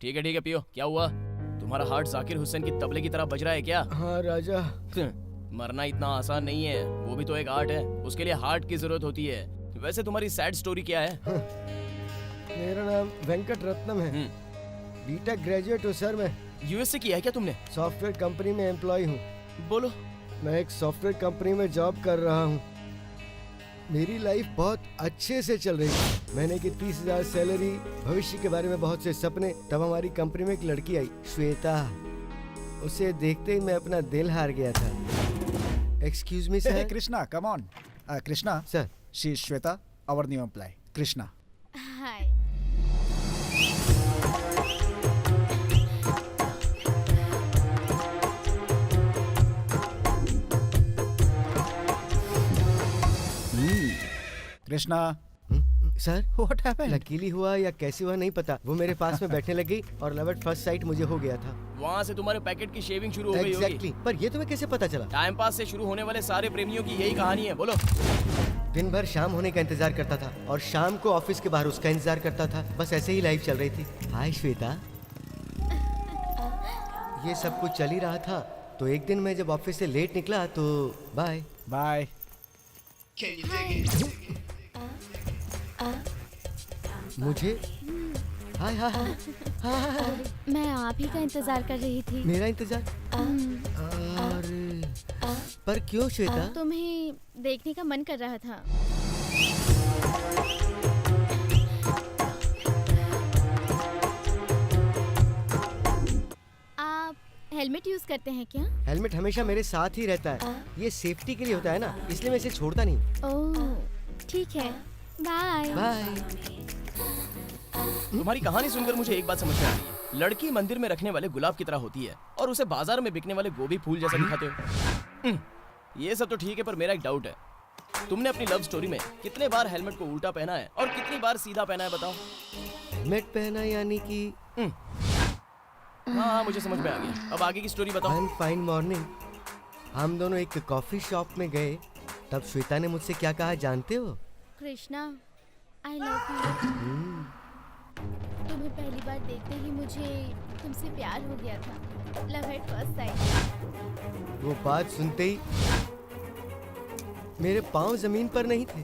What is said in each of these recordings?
ठीक है पियो। क्या हुआ? तुम्हारा हार्ट जाकिर हुसैन की तबले की तरह बज रहा है क्या? हाँ राजा। मरना इतना आसान नहीं है, वो भी तो एक आर्ट है, उसके लिए हार्ट की जरूरत होती है। वैसे तुम्हारी सैड स्टोरी क्या है? मेरा नाम वेंकट रत्नम है। बीटेक ग्रेजुएट हूँ सर मैं। यूएसए किया है क्या तुमने? सॉफ्टवेयर कंपनी में एम्प्लॉय हूँ। बोलो। मैं एक सॉफ्टवेयर कंपनी में जॉब कर रहा हूँ। मेरी लाइफ बहुत अच्छे से चल रही है। मैंने की 30,000 सैलरी, भविष्य के बारे में बहुत से सपने। तब हमारी कंपनी में एक लड़की आई, श्वेता। उसे देखते ही मैं अपना दिल हार गया था। Excuse me sir. Krishna, come on. Krishna sir, she is Shweta, our new employee Krishna. Hi. Krishna, sir what happened? Luckily हुआ या कैसे हुआ नहीं पता, वो मेरे पास में बैठने लगी और लव एट फर्स्ट साइट मुझे हो गया था। वहाँ से तुम्हारे पैकेट की शेविंग शुरू हो गई होगी। एग्जैक्टली। पर ये तुम्हें कैसे पता चला? टाइम पास से शुरू होने वाले सारे प्रेमियों की यही कहानी है। बोलो। दिन भर शाम होने का इंतजार करता था और शाम को ऑफिस के बाहर उसका इंतजार करता था। बस ऐसे ही लाइफ चल रही थी। हाय श्वेता। ये सब कुछ चल ही रहा था तो एक दिन मैं जब ऑफिस से लेट निकला तो बाय बाय। मुझे हाय हाय हाय हाय। मैं आप ही का इंतजार कर रही थी। मेरा इंतजार? अरे पर क्यों श्वेता? तुम्हें देखने का मन कर रहा था। आप हेलमेट यूज करते हैं क्या? हेलमेट हमेशा मेरे साथ ही रहता है। ये सेफ्टी के लिए होता है ना, इसलिए मैं इसे छोड़ता नहीं। ओह ठीक है, बाय बाय। तुम्हारी कहानी सुनकर मुझे एक बात समझ में आ रही है। लड़की मंदिर में रखने वाले गुलाब की तरह होती है और उसे बाजार में बिकने वाले गोभी फूल जैसा दिखाते हो। ये सब तो ठीक है, पर मेरा एक डाउट है। तुमने अपनी लव स्टोरी में कितने बार हेलमेट को उल्टा पहना है और कितनी बार सीधा पहना है, बताओ। हेलमेट पहना यानी कि? हाँ मुझे समझ में आ गया। अब आगे की स्टोरी बताओ। वन फाइन मॉर्निंग हम दोनों एक कॉफी शॉप में गए। तब श्वेता ने मुझसे क्या कहा जानते हो? Krishna, I love you. तुम्हें पहली बार देखते ही मुझे तुमसे प्यार हो गया था। Love at first sight. वो बात सुनते ही मेरे पांव जमीन पर नहीं थे।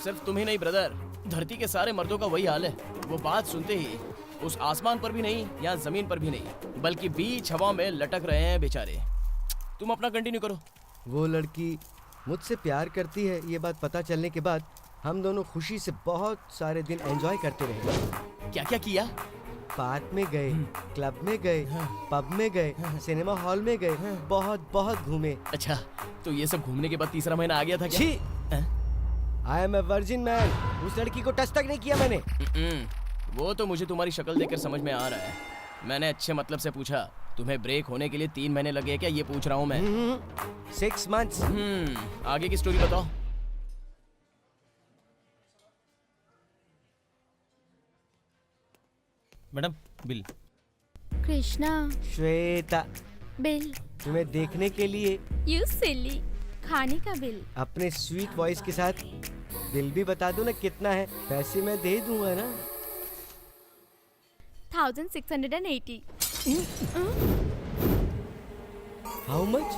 सिर्फ तुम ही नहीं ब्रदर, धरती के सारे मर्दों का वही हाल है। वो बात सुनते ही उस आसमान पर भी नहीं, यहाँ जमीन पर भी नहीं, बल्कि बीच हवा में लटक रहे हैं बेचारे। तुम अपना कंटिन्यू करो। वो लड़की मुझसे प्यार करती है, ये बात पता चलने के बाद हम दोनों खुशी से बहुत सारे दिन एंजॉय करते रहे। क्या क्या किया? पार्क में गए, क्लब में गए, पब में गए, सिनेमा हॉल में गए, बहुत बहुत घूमे। अच्छा, तो ये सब घूमने के बाद तीसरा महीना आ गया था क्या? I am a virgin man. उस लड़की को टच तक नहीं किया मैंने। वो तो मुझे तुम्हारी शक्ल देखकर समझ में आ रहा है। मैंने अच्छे मतलब से पूछा। तुम्हें ब्रेक होने के लिए 3 महीने लगे क्या, ये पूछ रहा हूँ मैं। 6 months। आगे की स्टोरी बताओ। Madam bill. Krishna, Shweta, bill. तुम्हें देखने के लिए यू सिली। खाने का बिल। अपने स्वीट वॉइस के साथ बिल भी बता दो ना कितना है। पैसे मैं दे दूंगा ना। 1680। How much?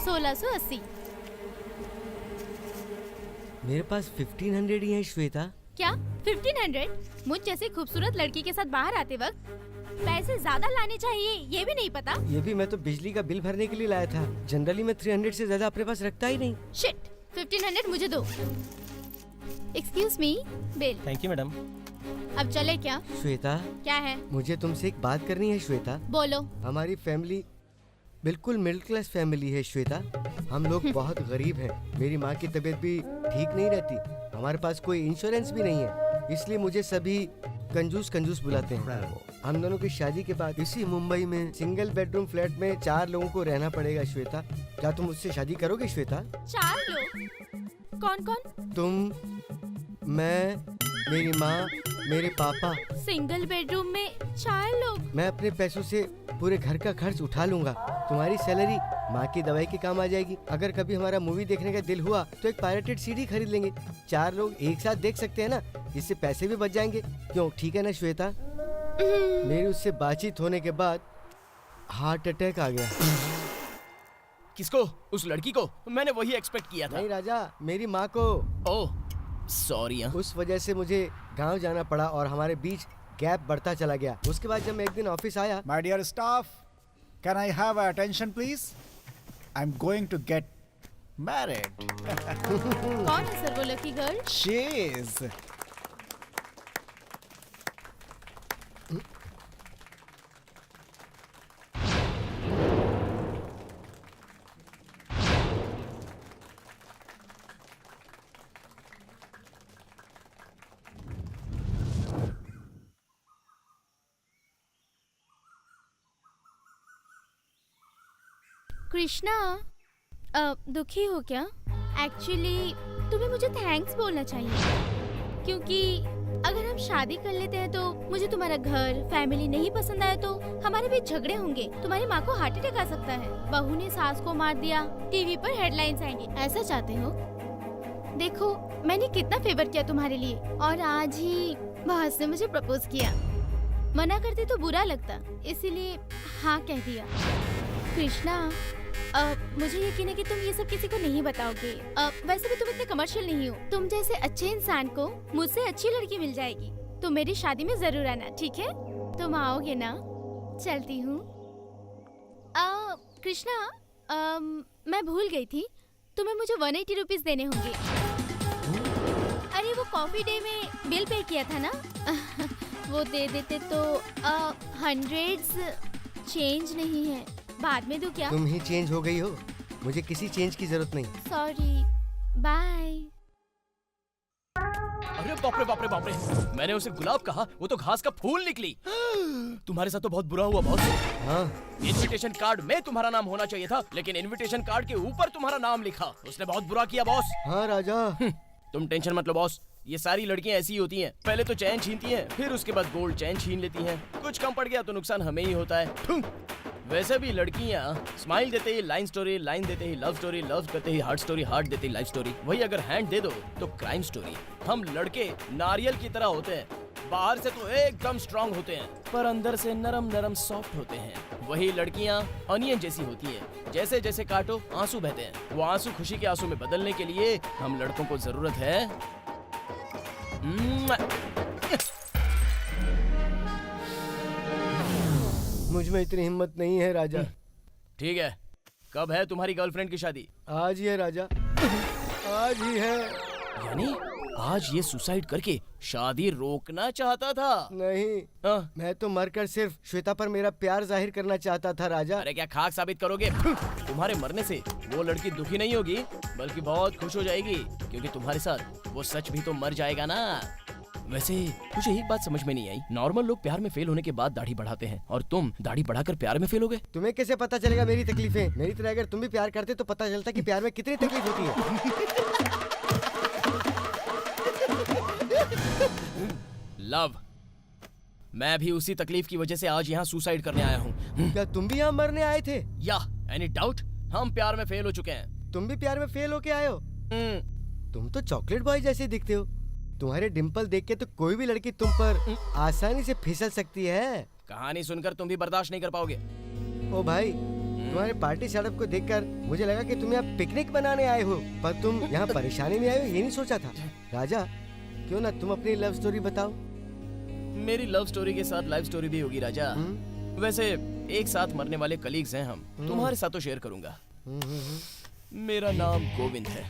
1680। मेरे पास 1500 ही है श्वेता। क्या 1500? मुझ जैसे खूबसूरत लड़की के साथ बाहर आते वक्त पैसे ज्यादा लाने चाहिए, ये भी नहीं पता? ये भी मैं तो बिजली का बिल भरने के लिए लाया था। जनरली मैं 300 से ज्यादा अपने पास रखता ही नहीं। शिट, 1500 मुझे दो। Excuse me, bill. Thank you madam. अब चले क्या? श्वेता, क्या है? मुझे तुमसे एक बात करनी है श्वेता। बोलो। हमारी फैमिली बिल्कुल मिडिल क्लास फैमिली है श्वेता। हम लोग बहुत गरीब हैं। मेरी माँ की तबीयत भी ठीक नहीं रहती। हमारे पास कोई इंश्योरेंस भी नहीं है, इसलिए मुझे सभी कंजूस कंजूस बुलाते हैं। हम दोनों की शादी के बाद इसी मुंबई में सिंगल बेडरूम फ्लैट में 4 लोगों को रहना पड़ेगा श्वेता। क्या तुम मुझसे शादी करोगे श्वेता? 4 लोग? कौन कौन? तुम, मैं, मेरी माँ, मेरे पापा। सिंगल बेडरूम में 4 लोग? मैं अपने पैसों से पूरे घर का खर्च उठा लूंगा। तुम्हारी सैलरी माँ की दवाई के काम आ जाएगी। अगर कभी हमारा मूवी देखने का दिल हुआ तो एक पायरेटेड सीडी खरीद लेंगे। 4 लोग एक साथ देख सकते हैं ना, इससे पैसे भी बच जाएंगे। क्यों, ठीक है ना श्वेता? मेरी उससे बातचीत होने के बाद हार्ट अटैक आ गया। किसको? उस लड़की को? मैंने वही एक्सपेक्ट किया था। नहीं राजा, मेरी माँ को। Oh sorry. उस वजह से मुझे गांव जाना पड़ा और हमारे बीच गैप बढ़ता चला गया। उसके बाद जब मैं एक दिन ऑफिस आया। My dear staff, can I have attention please? I'm going to get married. कौन है सर वो lucky girl? She is. Krishna, दुखी हो क्या? एक्चुअली तुम्हें मुझे थैंक्स बोलना चाहिए, क्योंकि अगर हम शादी कर लेते हैं तो मुझे तुम्हारा घर फैमिली नहीं पसंद आया तो हमारे बीच झगड़े होंगे। तुम्हारी माँ को हार्ट अटैक आ सकता है, बहू ने सास को मार दिया, टीवी पर हेडलाइंस आएंगी। ऐसा चाहते हो? देखो मैंने कितना फेवर किया तुम्हारे लिए, और आज ही बॉस ने मुझे प्रपोज किया। मना करते तो बुरा लगता, इसीलिए हाँ कह दिया। कृष्णा, मुझे यकीन है कि तुम ये सब किसी को नहीं बताओगे। वैसे भी तुम इतने कमर्शियल नहीं हो। तुम जैसे अच्छे इंसान को मुझसे अच्छी लड़की मिल जाएगी। तुम मेरी शादी में जरूर आना, ठीक है? तुम आओगे ना? चलती हूँ। कृष्णा, मैं भूल गई थी, तुम्हें मुझे 180 रुपीज देने होंगे। अरे वो कॉफी डे में बिल पे किया था ना? वो दे देते तो 100s चेंज नहीं है, बाद में दूं क्या? तुम ही चेंज हो गई हो, मुझे किसी चेंज की जरूरत नहीं। Sorry, bye. अरे बाप रे बाप रे बाप रे, मैंने उसे गुलाब कहा, वो तो घास का फूल निकली। तुम्हारे साथ तो बहुत बुरा हुआ बॉस। हाँ, इनविटेशन कार्ड में तुम्हारा नाम होना चाहिए था, लेकिन इनविटेशन कार्ड के ऊपर तुम्हारा नाम लिखा। उसने बहुत बुरा किया बॉस। हाँ राजा। तुम टेंशन मत लो बॉस, ये सारी लड़कियां ऐसी ही होती हैं। पहले तो चैन छीनती हैं, फिर उसके बाद गोल्ड चैन छीन लेती हैं। कुछ कम पड़ गया तो नुकसान हमें ही होता है। वैसे भी लड़कियां स्माइल देते ही लाइन स्टोरी, लाइन देते ही लव स्टोरी, लव करते ही हार्ट स्टोरी, हार्ट देते ही लाइफ स्टोरी। वही अगर हैंड दे दो तो क्राइम स्टोरी। हम लड़के नारियल की तरह होते हैं, बाहर से तो एकदम स्ट्रांग होते हैं, पर अंदर से नरम नरम सॉफ्ट होते हैं। वही लड़कियां अनियन जैसी होती हैं, जैसे जैसे काटो आंसू बहते हैं। वो आंसू खुशी के आंसू में बदलने के लिए हम लड़कों को जरूरत है मुझ में इतनी हिम्मत नहीं है राजा। ठीक है, कब है तुम्हारी गर्लफ्रेंड की शादी? आज ही है राजा, आज ही है। यानी आज ये सुसाइड करके शादी रोकना चाहता था? नहीं, हाँ? मैं तो मरकर सिर्फ श्वेता पर मेरा प्यार जाहिर करना चाहता था राजा। अरे क्या खाक साबित करोगे? तुम्हारे मरने से वो लड़की दुखी नहीं होगी, बल्कि बहुत खुश हो जाएगी, क्योंकि तुम्हारे साथ वो सच भी तो मर जाएगा ना। वैसे मुझे एक बात समझ में नहीं आई, नॉर्मल लोग प्यार में फेल होने के बाद दाढ़ी बढ़ाते हैं, और तुम दाढ़ी बढ़ाकर प्यार में फेल हो गए। तुम्हें कैसे पता चलेगा मेरी तकलीफें? मेरी तरह अगर तुम भी प्यार करते तो पता चलता कि प्यार में कितनी तकलीफ होती है। लव, मैं भी उसी तकलीफ की वजह से आज यहाँ सुसाइड करने आया हूँ। क्या तुम भी यहाँ मरने आए थे? या एनी डाउट? हम प्यार में फेल हो चुके हैं। तुम भी प्यार में फेल होके आए हो? तुम तो चॉकलेट बॉय जैसे दिखते हो। तुम्हारे डिम्पल देख के तो कोई भी लड़की तुम पर आसानी से फिसल सकती है। कहानी सुनकर तुम भी बर्दाश्त नहीं कर पाओगे। ओ भाई, तुम्हारे पार्टी सेटअप को देखकर मुझे लगा कि तुम यहाँ पिकनिक बनाने आए हो, पर तुम यहाँ परेशानी में आए हो ये नहीं सोचा था। राजा, क्यों ना तुम अपनी लव स्टोरी बताओ? मेरी लव स्टोरी के साथ लाइफ स्टोरी भी होगी राजा। वैसे एक साथ मरने वाले कलीग्स हैं हम, तुम्हारे साथ तो शेयर करूंगा। मेरा नाम गोविंद है,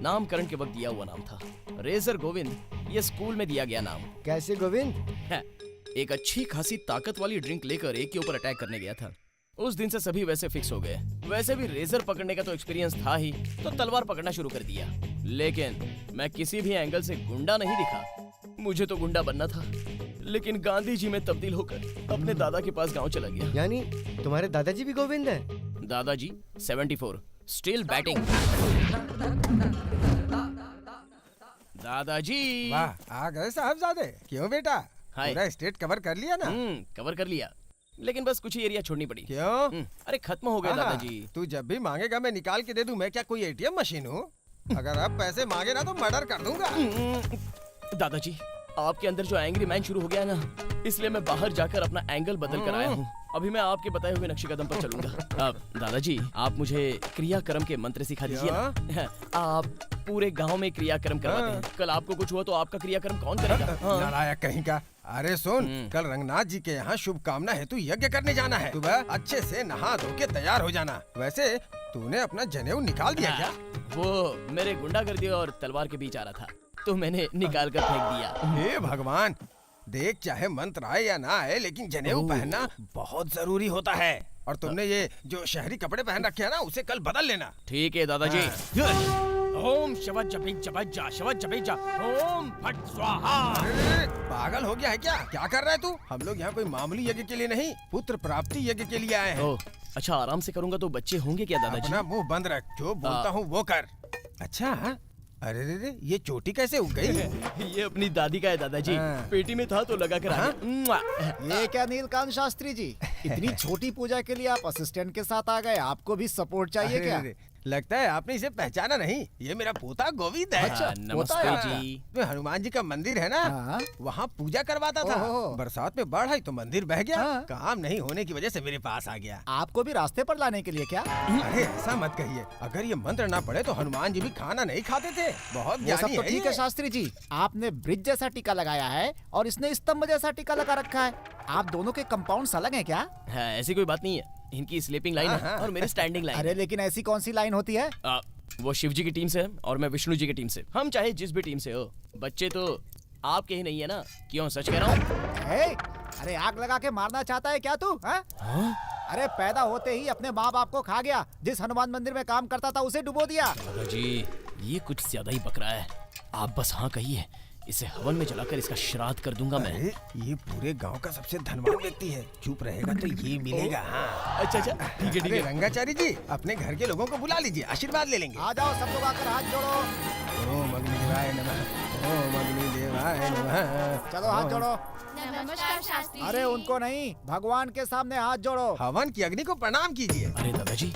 नामकरण के वक्त दिया हुआ नाम था। रेजर गोविंद, ये स्कूल में दिया गया नाम। कैसे गोविंद? एक अच्छी खासी ताकत वाली ड्रिंक लेकर एक के ऊपर अटैक करने गया था। उस दिन से सभी वैसे फिक्स हो गए। वैसे भी रेजर पकड़ने का तो एक्सपीरियंस था ही, तो तलवार पकड़ना शुरू कर दिया। लेकिन मैं किसी भी एंगल से गुंडा नहीं दिखा। मुझे तो गुंडा बनना था, लेकिन गांधी जी में तब्दील होकर अपने दादा के पास गांव चला गया। यानी तुम्हारे दादाजी भी गोविंद है? दादाजी 74, स्टिल बैटिंग। दादाजी। वाह, आ गए साहबजादे। क्यों बेटा, हाय। पूरा स्टेट कवर कर लिया ना? कवर कर लिया, लेकिन बस कुछ ही एरिया छोड़नी पड़ी। क्यों? अरे खत्म हो गए हाँ, दादाजी। तू जब भी मांगेगा मैं निकाल के दे दूं। मैं क्या कोई एटीएम मशीन हूँ? अगर अब पैसे मांगे ना तो मर्डर कर दूंगा। दादाजी, आपके अंदर जो एंग्री मैन शुरू हो गया है ना, इसलिए मैं बाहर जाकर अपना एंगल बदल कर आया हूँ। अभी मैं आपके बताए हुए नक्शे कदम पर चलूंगा। अब दादाजी, आप मुझे क्रियाक्रम के मंत्र सिखा दीजिए ना। आप पूरे गांव में क्रियाक्रम करवाते हैं, कल आपको कुछ हुआ तो आपका क्रियाक्रम कौन करेगा? हाँ। नालायक कहीं का। अरे सुन, कल रंगनाथ जी के यहाँ शुभ कामना हेतु यज्ञ करने जाना है। सुबह अच्छे से नहा धो के तैयार हो जाना। वैसे तूने अपना जनेऊ निकाल दिया क्या? वो मेरे गुंडागर्दी और तलवार के बीच आ रहा था, तो मैंने निकाल कर फेंक दिया। हे भगवान, देख चाहे मंत्र आए या ना आए, लेकिन जनेऊ पहनना बहुत जरूरी होता है। और तुमने ये जो शहरी कपड़े पहन रखे हैं ना, उसे कल बदल लेना। ठीक है दादाजी। ओम शवज जपित जपज्जा शवज जपित ओम फट स्वाहा। अरे, पागल हो गया है क्या? क्या कर रहा है तू? हम लोग यहाँ कोई मामूली यज्ञ के लिए नहीं, पुत्र प्राप्ति यज्ञ के लिए आए हैं। ओह, अच्छा आराम से करूंगा तो बच्चे होंगे क्या दादाजी? अपना मुंह बंद रख, जो बोलता हूँ वो कर। अच्छा, अरे रे, ये चोटी कैसे उग गई? ये अपनी दादी का है दादाजी। हाँ। पेटी में था तो लगा कर आ गया। ये क्या नीलकांत शास्त्री जी, इतनी छोटी पूजा के लिए आप असिस्टेंट के साथ आ गए? आपको भी सपोर्ट चाहिए क्या? अरे, लगता है आपने इसे पहचाना नहीं। ये मेरा पोता गोविंद है। अच्छा, नमस्ते होता है। जी। में हनुमान जी का मंदिर है ना, हाँ। वहाँ पूजा करवाता था। ओहो। बरसात में बाढ़ आई तो मंदिर बह गया। हाँ। काम नहीं होने की वजह से मेरे पास आ गया। आपको भी रास्ते पर लाने के लिए क्या? अरे ऐसा मत कहिए, अगर ये मंत्र ना पड़े तो हनुमान जी भी खाना नहीं खाते थे। बहुत वो सब ज्ञानी तो है ठीक ये। है शास्त्री जी, आपने ब्रिज जैसा टीका लगाया है और इसने स्तंभ जैसा टीका लगा रखा है। आप दोनों के कंपाउंड्स अलग हैं क्या? हाँ, ऐसी कोई बात नहीं है। इनकी स्लीपिंग लाइन है हाँ, हाँ। और मेरी स्टैंडिंग लाइन अरे लेकिन ऐसी कौन सी लाइन होती है? है। वो शिव जी की टीम से है और मैं विष्णु जी की टीम से। हम चाहे जिस भी टीम से हो, बच्चे तो आपके ही नहीं है ना। क्यों, सच कह रहा हूँ? ए, अरे आग लगा के मारना चाहता है क्या तू? हाँ? अरे पैदा होते ही अपने माँ बाप को खा गया। जिस हनुमान मंदिर में काम करता था उसे डुबो दिया। दादाजी, ये कुछ ज्यादा ही बक रहा है। आप बस हाँ कहिए, इसे हवन में जलाकर इसका श्राद्ध कर दूंगा मैं। अरे, ये पूरे गांव का सबसे धनवान व्यक्ति है। चुप रहेगा तो ये मिलेगा। हाँ। अच्छा अच्छा, ठीक है ठीक अरे है। रंगाचारी जी, अपने घर के लोगों को बुला लीजिए, आशीर्वाद ले लेंगे। आ जाओ सब लोग आकर हाथ जोड़ो। ओम अग्निदेवाय नमः, ओम अग्निदेवाय नमः। चलो हाथ जोड़ो। नमस्कार शास्त्री। अरे उनको नहीं, भगवान के सामने हाथ जोड़ो। हवन की अग्नि को प्रणाम कीजिए। अरे दादाजी,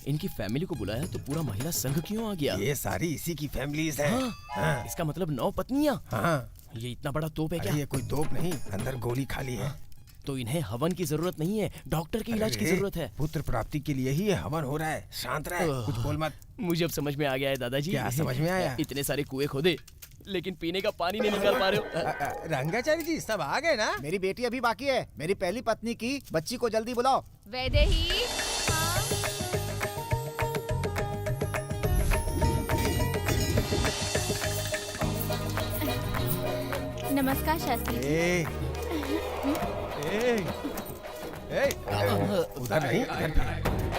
इनकी फैमिली को बुलाया तो पूरा महिला संघ क्यों आ गया? ये सारी इसी की फैमिलीज है। हाँ, इसका मतलब 9 पत्नियां। हाँ। ये इतना बड़ा तोप है क्या? अरे ये कोई तोप नहीं, अंदर गोली खाली है। तो इन्हें हवन की जरूरत नहीं है, डॉक्टर के इलाज की अरे, जरूरत है। पुत्र प्राप्ति के लिए ही ये हवन हो रहा है। शांत रहे, कुछ बोल मत। मुझे अब समझ में आ गया है दादाजी। क्या समझ में आया? इतने सारे कुएं खोदे, लेकिन पीने का पानी नहीं निकाल पा रहे हो। रंगाचारी जी सब आ गए ना? मेरी बेटी अभी बाकी है। मेरी पहली पत्नी की बच्ची को जल्दी बुलाओ। वैदेही। नमस्कार शास्त्री जी। ए, ए, ए, उधर नहीं, इधर।